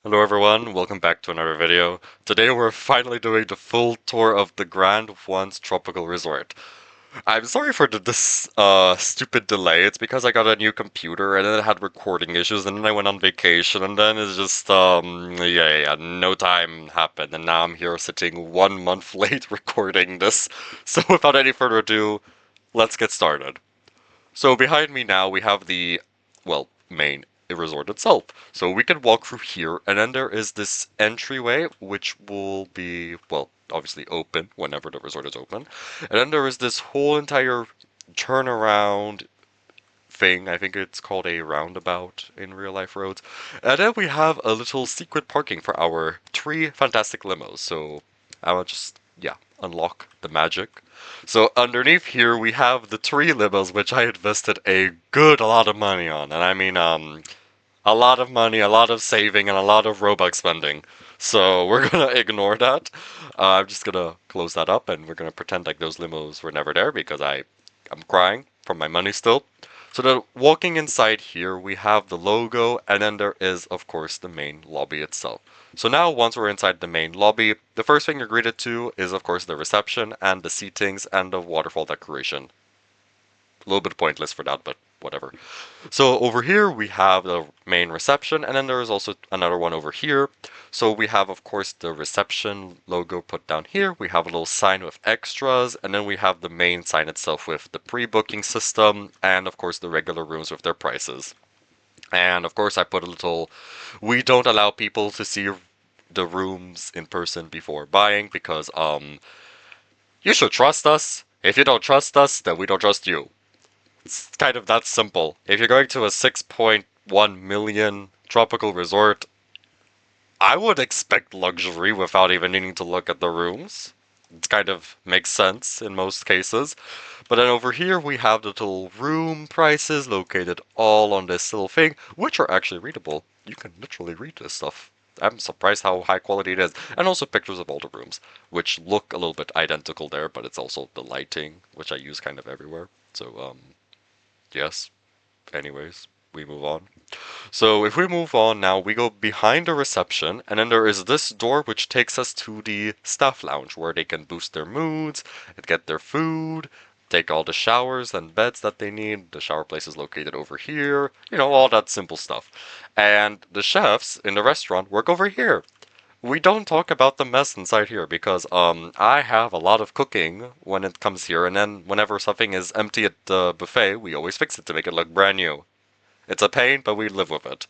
Hello everyone, welcome back to another video. Today we're finally doing the full tour of the Grand Once Tropical Resort. I'm sorry for this stupid delay. It's because I got a new computer and then it had recording issues and then I went on vacation and then it's just no time happened and now I'm here sitting 1 month late recording this. So without any further ado, let's get started. So behind me now we have the, main resort itself. So we can walk through here, and then there is this entryway, which will be, obviously open whenever the resort is open. And then there is this whole entire turnaround thing. I think it's called a roundabout in real life roads. And then we have a little secret parking for our three fantastic limos. So I will just, unlock the magic. So underneath here we have the three limos, which I invested a lot of money on. And I mean, a lot of money, a lot of saving, and a lot of Robux spending. So we're gonna ignore that. I'm just gonna close that up, and we're gonna pretend like those limos were never there because I'm crying from my money still. So then walking inside here, we have the logo, and then there is, of course, the main lobby itself. So now, once we're inside the main lobby, the first thing you're greeted to is, of course, the reception and the seatings and the waterfall decoration. A little bit pointless for that, but whatever. So over here we have the main reception, and then there is also another one over here. So we have, of course, the reception logo put down here. We have a little sign with extras, and then we have the main sign itself with the pre-booking system, and of course the regular rooms with their prices. And of course I put a little, we don't allow people to see the rooms in person before buying because you should trust us. If you don't trust us, then we don't trust you. It's kind of that simple. If you're going to a 6.1 million tropical resort, I would expect luxury without even needing to look at the rooms. It kind of makes sense in most cases. But then over here we have the little room prices located all on this little thing, which are actually readable. You can literally read this stuff. I'm surprised how high quality it is. And also pictures of all the rooms, which look a little bit identical there, but it's also the lighting, which I use kind of everywhere. So, yes. Anyways, we move on. So if we move on now, we go behind the reception, and then there is this door which takes us to the staff lounge where they can boost their moods, get their food, take all the showers and beds that they need. The shower place is located over here, all that simple stuff. And the chefs in the restaurant work over here. We don't talk about the mess inside here because I have a lot of cooking when it comes here, and then whenever something is empty at the buffet, we always fix it to make it look brand new. It's a pain, but we live with it.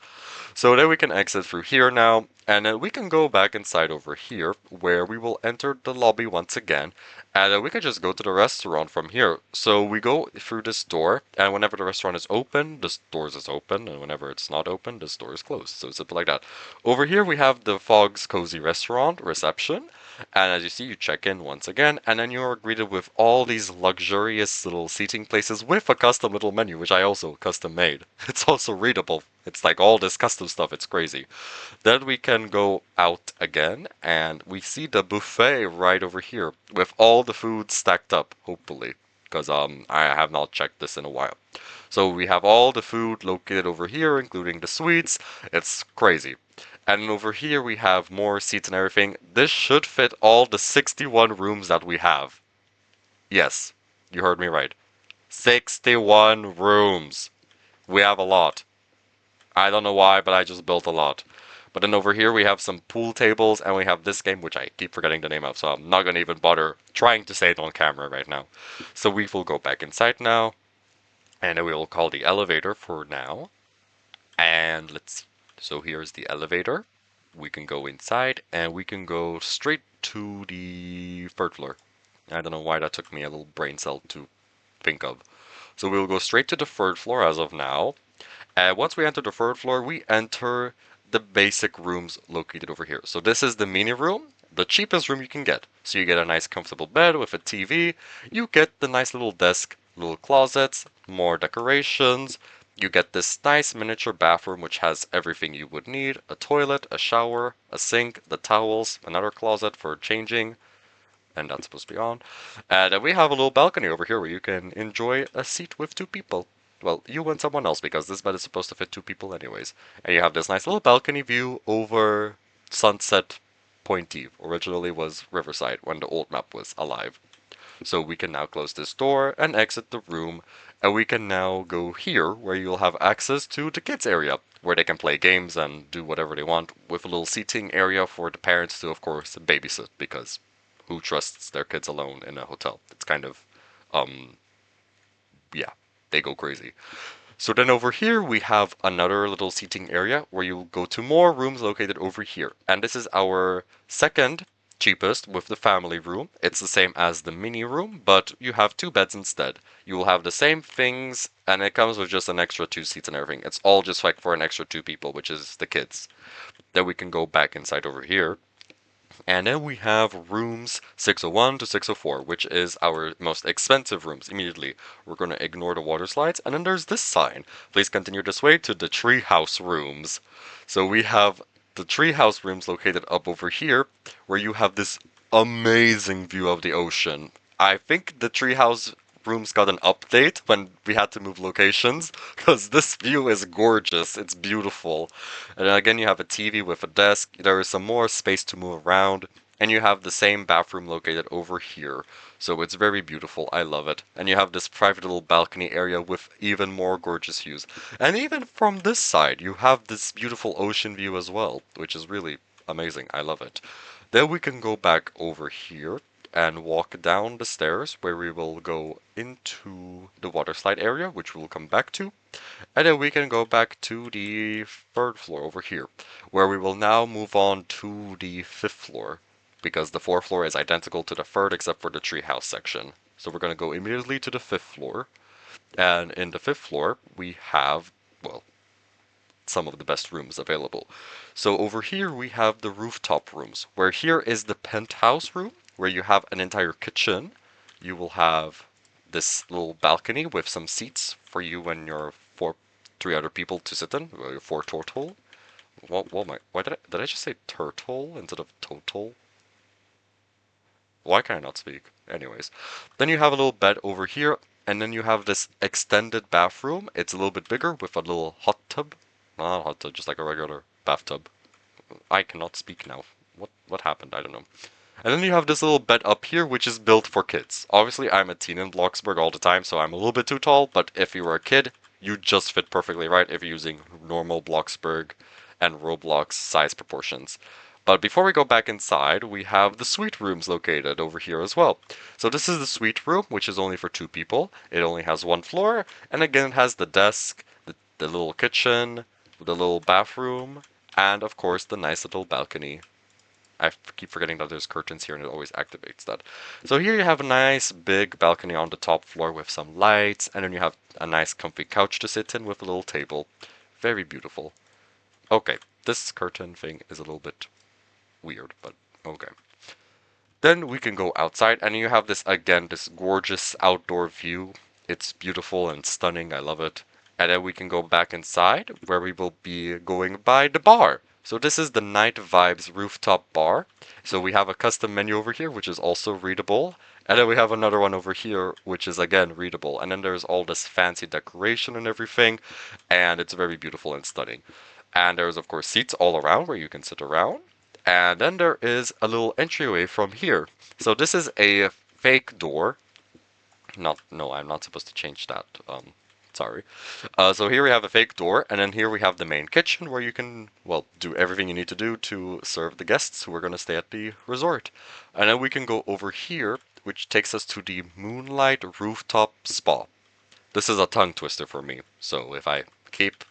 So then we can exit through here now, and then we can go back inside over here, where we will enter the lobby once again, and then we can just go to the restaurant from here. So we go through this door, and whenever the restaurant is open, this doors is open, and whenever it's not open, this door is closed. So simple like that. Over here we have the Fog's Cozy Restaurant reception, and as you see, you check in once again, and then you are greeted with all these luxurious little seating places with a custom little menu, which I also custom made. It's also readable. It's like all this custom stuff, it's crazy. Then we can go out again, and we see the buffet right over here with all the food stacked up, hopefully, because I have not checked this in a while. So we have all the food located over here, including the sweets. It's crazy. And over here we have more seats and everything. This should fit all the 61 rooms that we have. Yes, you heard me right. 61 rooms. We have a lot. I don't know why, but I just built a lot. But then over here we have some pool tables, and we have this game, which I keep forgetting the name of, so I'm not going to even bother trying to say it on camera right now. So we will go back inside now, and then we will call the elevator for now. And let's see. So here's the elevator. We can go inside, and we can go straight to the third floor. I don't know why that took me a little brain cell to think of. So we'll go straight to the third floor as of now. And once we enter the third floor, we enter the basic rooms located over here. So this is the mini room, the cheapest room you can get. So you get a nice comfortable bed with a TV, you get the nice little desk, little closets, more decorations, you get this nice miniature bathroom which has everything you would need, a toilet, a shower, a sink, the towels, another closet for changing, and that's supposed to be on. And then we have a little balcony over here where you can enjoy a seat with two people. Well, you and someone else because this bed is supposed to fit two people anyways. And you have this nice little balcony view over Sunset Pointy. Originally was Riverside when the old map was alive. So we can now close this door and exit the room, and we can now go here where you'll have access to the kids area, where they can play games and do whatever they want, with a little seating area for the parents to, of course, babysit, because who trusts their kids alone in a hotel? It's kind of, um, yeah, they go crazy. So then over here we have another little seating area where you'll go to more rooms located over here. And this is our second cheapest with the family room. It's the same as the mini room, but you have two beds instead. You will have the same things and it comes with just an extra two seats and everything. It's all just like for an extra two people, which is the kids. Then we can go back inside over here. And then we have rooms 601 to 604, which is our most expensive rooms immediately. We're going to ignore the water slides. And then there's this sign. Please continue this way to the treehouse rooms. So we have the treehouse rooms located up over here, where you have this amazing view of the ocean. I think the treehouse rooms got an update when we had to move locations, because this view is gorgeous. It's beautiful. And then again, you have a TV with a desk. There is some more space to move around. And you have the same bathroom located over here. So it's very beautiful. I love it. And you have this private little balcony area with even more gorgeous views. And even from this side, you have this beautiful ocean view as well, which is really amazing. I love it. Then we can go back over here and walk down the stairs where we will go into the water slide area, which we'll come back to. And then we can go back to the third floor over here, where we will now move on to the fifth floor, because the fourth floor is identical to the third except for the treehouse section. So we're going to go immediately to the fifth floor. And in the fifth floor, we have, well, some of the best rooms available. So over here we have the rooftop rooms, where here is the penthouse room, where you have an entire kitchen. You will have this little balcony with some seats for you and your three other people to sit in, or your four total. Why did I just say turtle instead of total? Why can I not speak? Anyways, then you have a little bed over here, and then you have this extended bathroom. It's a little bit bigger with a little hot tub. Not a hot tub, just like a regular bathtub. I cannot speak now. What happened? I don't know. And then you have this little bed up here, which is built for kids. Obviously, I'm a teen in Bloxburg all the time, so I'm a little bit too tall, but if you were a kid, you just fit perfectly right if you're using normal Bloxburg and Roblox size proportions. But before we go back inside, we have the suite rooms located over here as well. So this is the suite room, which is only for two people. It only has one floor, and again it has the desk, the little kitchen, the little bathroom, and of course the nice little balcony. I keep forgetting that there's curtains here and it always activates that. So here you have a nice big balcony on the top floor with some lights, and then you have a nice comfy couch to sit in with a little table. Very beautiful. Okay, this curtain thing is a little bit weird, but okay. Then we can go outside and you have this, again, this gorgeous outdoor view. It's beautiful and stunning. I love it. And then we can go back inside where we will be going by the bar. So this is the Night Vibes rooftop bar. So we have a custom menu over here, which is also readable. And then we have another one over here, which is again readable. And then there's all this fancy decoration and everything. And it's very beautiful and stunning. And there's, of course, seats all around where you can sit around. And then there is a little entryway from here. So this is a fake door. No, I'm not supposed to change that. Sorry. So here we have a fake door, and then here we have the main kitchen where you can, well, do everything you need to do to serve the guests who are going to stay at the resort. And then we can go over here, which takes us to the Moonlight Rooftop Spa. This is a tongue twister for me, so if I keep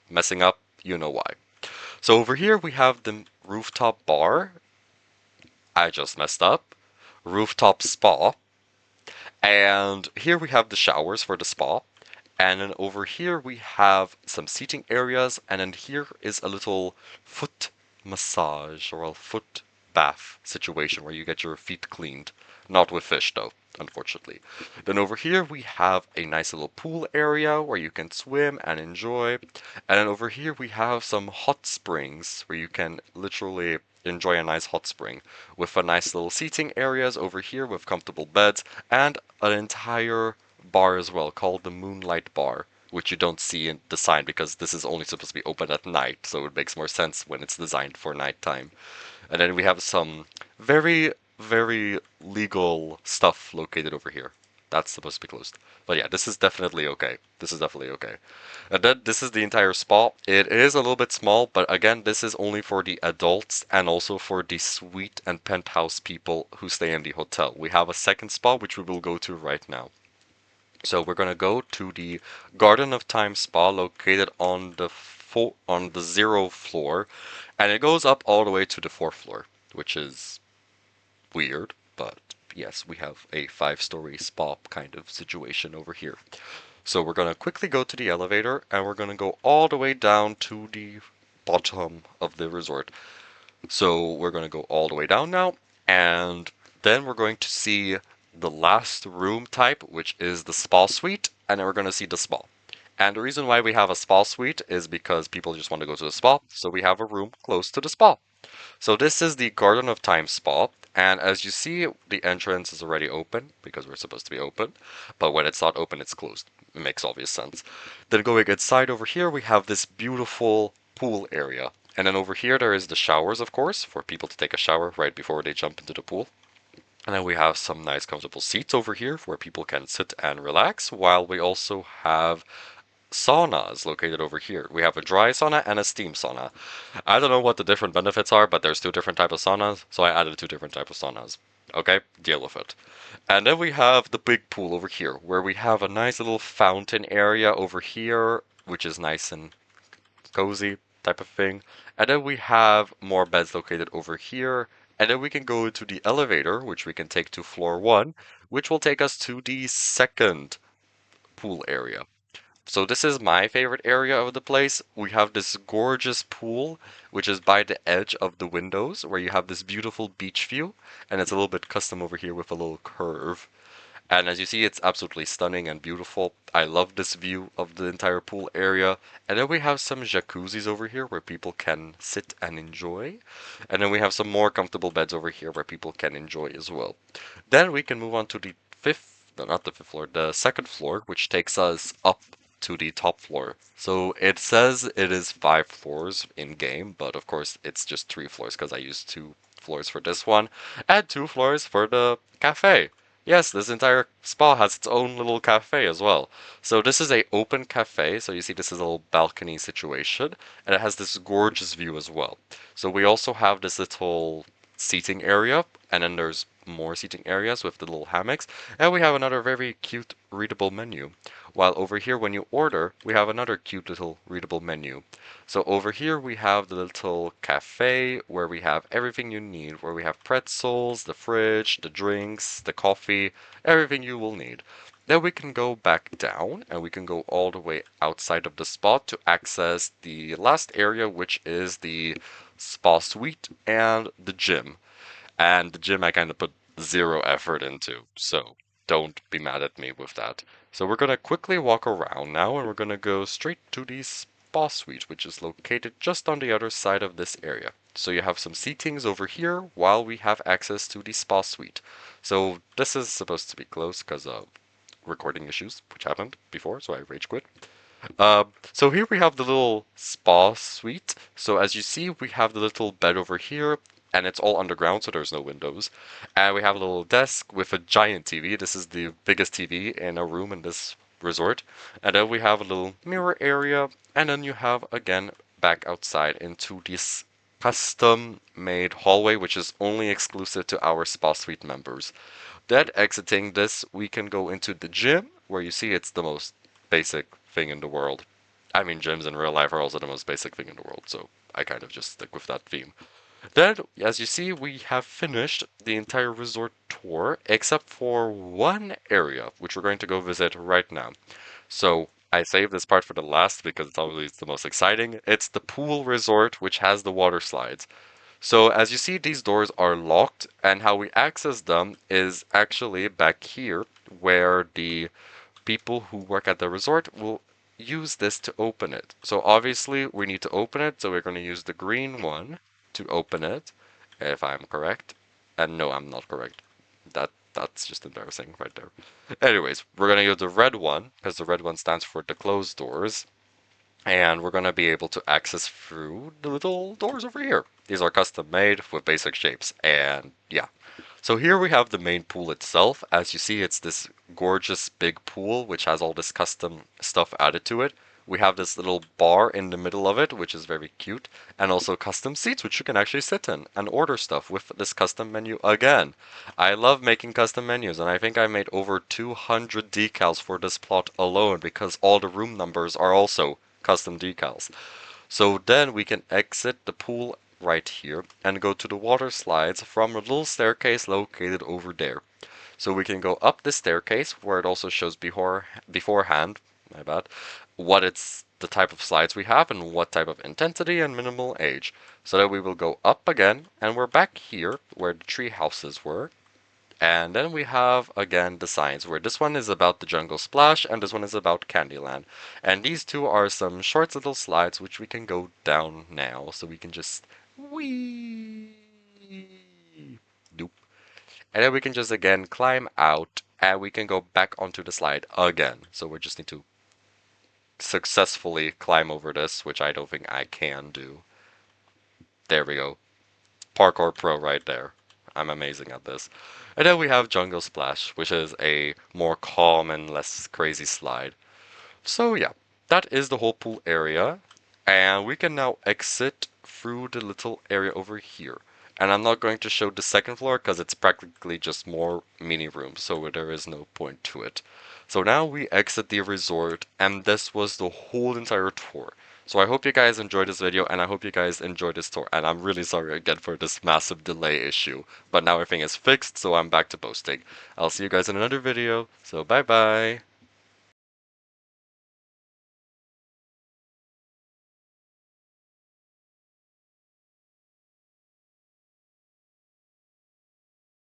messing up, you know why. So over here we have the rooftop bar. I just messed up. Rooftop spa. And here we have the showers for the spa. And then over here we have some seating areas. And then here is a little foot massage or a foot bath situation where you get your feet cleaned. Not with fish though, unfortunately. Then over here we have a nice little pool area where you can swim and enjoy. And then over here we have some hot springs where you can literally enjoy a nice hot spring with a nice little seating areas over here with comfortable beds and an entire bar as well called the Moonlight Bar. which you don't see in the sign because this is only supposed to be open at night, so it makes more sense when it's designed for nighttime. And then we have some very, very legal stuff located over here. That's supposed to be closed. But yeah, this is definitely okay. This is definitely okay. And then this is the entire spa. It is a little bit small, but again, this is only for the adults and also for the suite and penthouse people who stay in the hotel. We have a second spa, which we will go to right now. So we're gonna go to the Garden of Time spa located on the on the 0th floor, and it goes up all the way to the 4th floor, which is weird, but yes, we have a 5-story spa kind of situation over here. So we're gonna quickly go to the elevator, and we're gonna go all the way down to the bottom of the resort. So we're gonna go all the way down now, and then we're going to see the last room type, which is the spa suite, and then we're gonna see the spa. And the reason why we have a spa suite is because people just want to go to the spa, so we have a room close to the spa. So this is the Garden of Time spa, and as you see, the entrance is already open because we're supposed to be open, but when it's not open, it's closed. It makes obvious sense. Then going inside over here, we have this beautiful pool area. And then over here, there is the showers, of course, for people to take a shower right before they jump into the pool. And then we have some nice comfortable seats over here where people can sit and relax, while we also have saunas located over here. We have a dry sauna and a steam sauna. I don't know what the different benefits are, but there's two different types of saunas, so I added two different types of saunas. Okay, deal with it. And then we have the big pool over here, where we have a nice little fountain area over here, which is nice and cozy type of thing. And then we have more beds located over here. And then we can go to the elevator, which we can take to floor 1, which will take us to the second pool area. So this is my favorite area of the place. We have this gorgeous pool, which is by the edge of the windows, where you have this beautiful beach view, and it's a little bit custom over here with a little curve. And as you see, it's absolutely stunning and beautiful. I love this view of the entire pool area. And then we have some jacuzzis over here where people can sit and enjoy. And then we have some more comfortable beds over here where people can enjoy as well. Then we can move on to the fifth, no, not the fifth floor, the second floor, which takes us up to the top floor. So it says it is 5 floors in game, but of course it's just 3 floors because I used 2 floors for this one and 2 floors for the cafe. Yes, this entire spa has its own little cafe as well. So this is a open cafe, so you see this is a little balcony situation, and it has this gorgeous view as well. So we also have this little seating area, and then there's more seating areas with the little hammocks, and we have another very cute readable menu. While over here when you order, we have another cute little readable menu. So over here we have the little cafe where we have everything you need, where we have pretzels, the fridge, the drinks, the coffee, everything you will need. Then we can go back down and we can go all the way outside of the spa to access the last area, which is the spa suite and the gym. And the gym I kind of put zero effort into, so don't be mad at me with that. So we're gonna quickly walk around now and we're gonna go straight to the spa suite, which is located just on the other side of this area. So you have some seatings over here while we have access to the spa suite. So this is supposed to be closed because of recording issues, which happened before, so I rage quit. So here we have the little spa suite. So as you see, we have the little bed over here, and it's all underground, so there's no windows. And we have a little desk with a giant TV. This is the biggest TV in a room in this resort. And then we have a little mirror area, and then you have, again, back outside into this custom made hallway, which is only exclusive to our spa suite members. Then exiting this, we can go into the gym, where you see it's the most basic thing in the world. I mean, gyms in real life are also the most basic thing in the world, so I kind of just stick with that theme. Then, as you see, we have finished the entire resort tour, except for one area, which we're going to go visit right now. So, I saved this part for the last because it's always the most exciting. It's the pool resort, which has the water slides. So as you see, these doors are locked, and how we access them is actually back here, where the people who work at the resort will use this to open it. So obviously we need to open it, so we're going to use the green one to open it, if I'm correct. And no, I'm not correct. That That's just embarrassing right there. Anyways, we're gonna use the red one because the red one stands for the closed doors, and we're gonna be able to access through the little doors over here. These are custom made with basic shapes, and yeah. So here we have the main pool itself. As you see, it's this gorgeous big pool which has all this custom stuff added to it. We have this little bar in the middle of it, which is very cute, and also custom seats which you can actually sit in and order stuff with this custom menu again. I love making custom menus, and I think I made over 200 decals for this plot alone because all the room numbers are also custom decals. So then we can exit the pool right here and go to the water slides from a little staircase located over there. So we can go up the staircase where it also shows beforehand, my bad, what it's the type of slides we have and what type of intensity and minimal age. So that we will go up again and we're back here where the tree houses were. And then we have again the signs where this one is about the Jungle Splash and this one is about Candyland. And these two are some short little slides which we can go down now. So we can just wee doop. And then we can just again climb out and we can go back onto the slide again. So we just need to successfully climb over this, which I don't think I can do. There we go. Parkour Pro right there. I'm amazing at this. And then we have Jungle Splash, which is a more calm and less crazy slide. So yeah, that is the whole pool area. And we can now exit through the little area over here. And I'm not going to show the second floor because it's practically just more mini rooms, so there is no point to it. So now we exit the resort, and this was the whole entire tour. So I hope you guys enjoyed this video, and I hope you guys enjoyed this tour. And I'm really sorry again for this massive delay issue, but now everything is fixed, so I'm back to posting. I'll see you guys in another video, so bye bye!